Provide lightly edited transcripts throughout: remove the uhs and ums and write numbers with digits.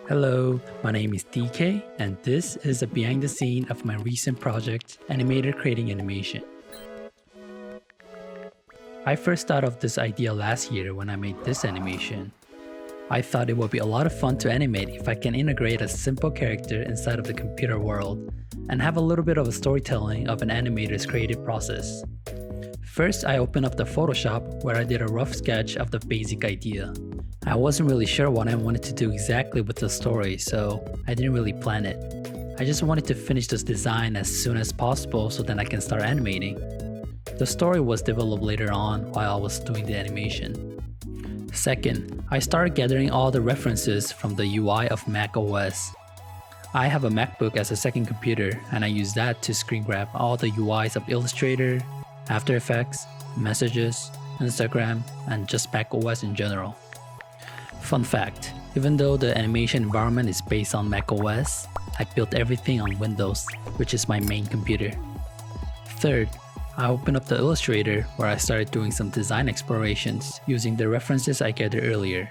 Hello, my name is DeeKay, and this is a behind the scene of my recent project, Animator creating animation. I first thought of this idea last year when I made this animation. I thought it would be a lot of fun to animate if I can integrate a simple character inside of the computer world and have a little bit of a storytelling of an animator's creative process. First, I opened up the Photoshop where I did a rough sketch of the basic idea. I wasn't really sure what I wanted to do exactly with the story, so I didn't really plan it. I just wanted to finish this design as soon as possible so then I can start animating. The story was developed later on while I was doing the animation. Second, I started gathering all the references from the UI of Mac OS. I have a MacBook as a second computer, and I use that to screen grab all the UIs of Illustrator, After Effects, Messages, Instagram, and just Mac OS in general. Fun fact, even though the animation environment is based on Mac OS, I built everything on Windows, which is my main computer. Third, I opened up the Illustrator where I started doing some design explorations using the references I gathered earlier.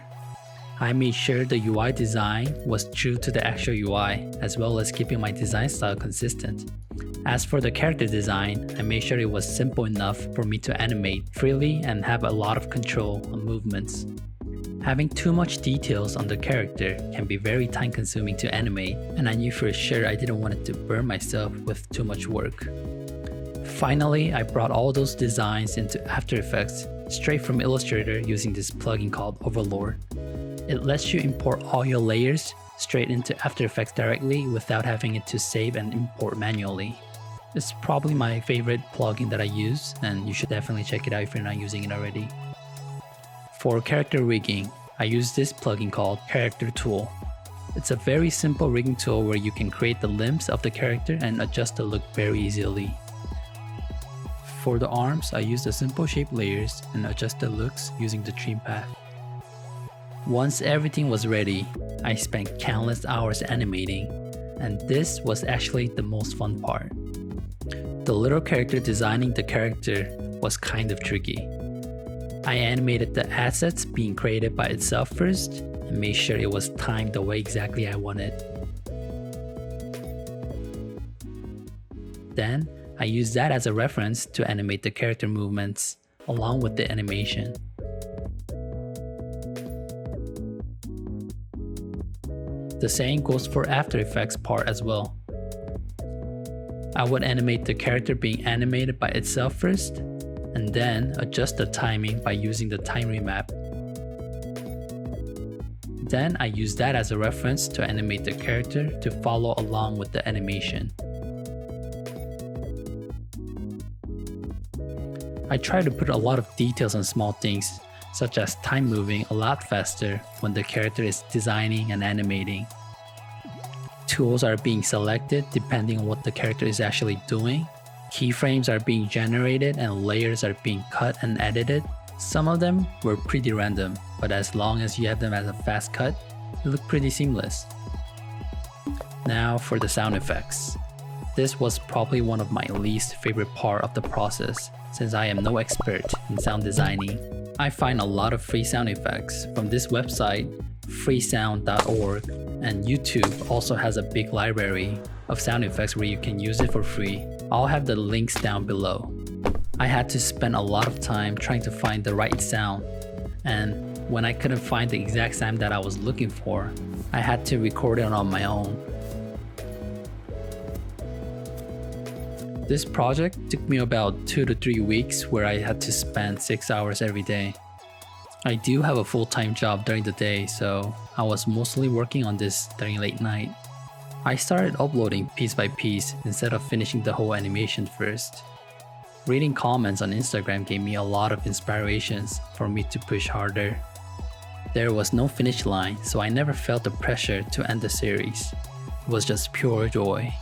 I made sure the UI design was true to the actual UI, as well as keeping my design style consistent. As for the character design, I made sure it was simple enough for me to animate freely and have a lot of control on movements. Having too much details on the character can be very time consuming to animate, and I knew for sure I didn't want it to burn myself with too much work. Finally, I brought all those designs into After Effects straight from Illustrator using this plugin called Overlord. It lets you import all your layers straight into After Effects directly without having it to save and import manually. It's probably my favorite plugin that I use, and you should definitely check it out if you're not using it already. For character rigging, I use this plugin called Character Tool. It's a very simple rigging tool where you can create the limbs of the character and adjust the look very easily. For the arms, I use the simple shape layers and adjust the looks using the trim path. Once everything was ready, I spent countless hours animating, and this was actually the most fun part. The little character designing the character was kind of tricky. I animated the assets being created by itself first and made sure it was timed the way exactly I wanted. Then, I used that as a reference to animate the character movements along with the animation. The same goes for After Effects part as well. I would animate the character being animated by itself first, and then adjust the timing by using the time remap. Then I use that as a reference to animate the character to follow along with the animation. I try to put a lot of details on small things, such as time moving a lot faster when the character is designing and animating. Tools are being selected depending on what the character is actually doing. Keyframes are being generated and layers are being cut and edited. Some of them were pretty random, but as long as you have them as a fast cut, they look pretty seamless. Now for the sound effects. This was probably one of my least favorite part of the process, since I am no expert in sound designing. I find a lot of free sound effects from this website, freesound.org, and YouTube also has a big library of sound effects where you can use it for free. I'll have the links down below. I had to spend a lot of time trying to find the right sound, and when I couldn't find the exact sound that I was looking for, I had to record it on my own. This project took me about 2 to 3 weeks where I had to spend 6 hours every day. I do have a full-time job during the day, so I was mostly working on this during late night. I started uploading piece by piece instead of finishing the whole animation first. Reading comments on Instagram gave me a lot of inspirations for me to push harder. There was no finish line, so I never felt the pressure to end the series. It was just pure joy.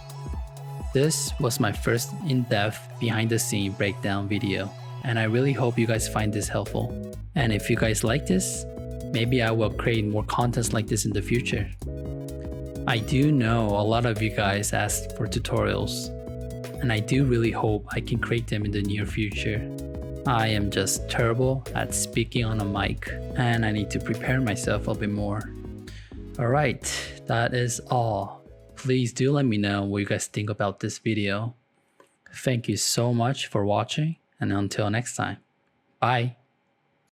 This was my first in-depth behind-the-scene breakdown video, and I really hope you guys find this helpful. And if you guys like this, maybe I will create more contents like this in the future. I do know a lot of you guys asked for tutorials, and I do really hope I can create them in the near future. I am just terrible at speaking on a mic, and I need to prepare myself a bit more. Alright, that is all. Please do let me know what you guys think about this video. Thank you so much for watching, and until next time, bye!